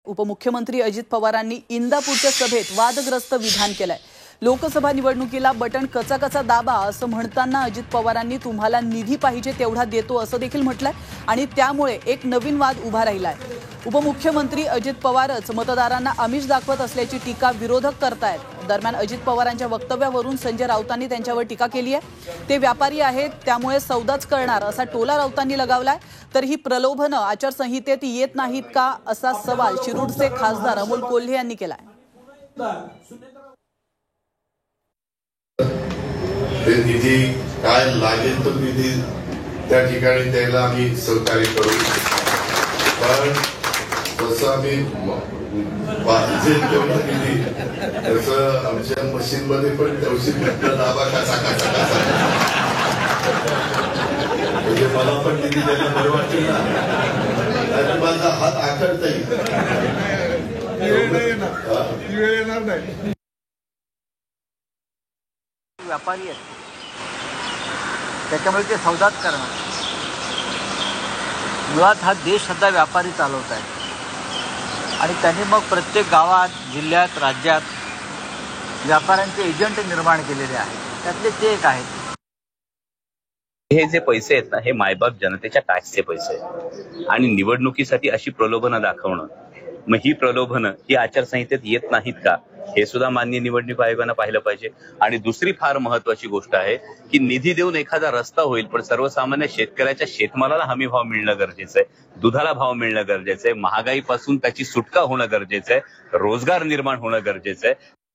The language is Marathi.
उपमुख्यमंत्री अजित पवारांनी इंदापूरच्या सभेत वादग्रस्त विधान केलंय। लोकसभा निवडणुकीला बटन कचा दाबा असं म्हणताना अजित पवारांनी तुम्हाला निधी पाहिजे तेवढा देतो असं देखील म्हटलंय आणि त्यामुळे एक नवीन वाद उभा राहिलाय। उपमुख्यमंत्री अजित पवारच मतदारांना आमिष दाखवत असल्याची टीका विरोधक करतायत। दरम्यान अजित पवारांच्या वक्तव्यावरून संजय राऊतांनी त्यांच्यावर टीका केली आहे। ते व्यापारी आहेत त्यामुळे सौदाच करणार असा टोला राऊतांनी लगावलाय। तर ही प्रलोभनं आचारसंहितेत येत नाहीत का असा सवाल शिरूरचे खासदार अमोल कोल्हे यांनी केलाय। निधी काय लागेल तो निधी त्या ठिकाणी द्यायला आम्ही सहकार्य करू, पण तसं आम्ही पाहिजे तेवढा निधी तसं आमच्या मशीन मध्ये पण तेवढी दाबा कसा म्हणजे मला पण निधी द्यायला बरं वाटेल ना, माझा हात आखडता येईल। व्यापारी आहेत त्याच्यामुळे ते सौदाच करणार। मुळात हा देश सध्या व्यापारी चालवत आहेत आणि त्यांनी मग प्रत्येक गावात, जिल्ह्यात, राज्यात व्यापाऱ्यांचे एजंट निर्माण केलेले आहेत। त्यातले ते एक आहेत। हे जे पैसे आहेत ना, हे मायबाप जनतेच्या टॅक्सचे पैसे आहेत आणि निवडणुकीसाठी अशी प्रलोभनं दाखवणं, मग ही प्रलोभनं ही आचारसंहितेत येत नाहीत का हे सुद्धा माननीय निवडणूक आयोगानं पाहिलं पाहिजे। आणि दुसरी फार महत्वाची गोष्ट आहे की निधी देऊन एखादा रस्ता होईल, पण सर्वसामान्य शेतकऱ्याच्या शेतमालाला हमी भाव मिळणं गरजेचं आहे, दुधाला भाव मिळणं गरजेचं आहे, महागाईपासून त्याची सुटका होणं गरजेचं आहे, रोजगार निर्माण होणं गरजेचं आहे।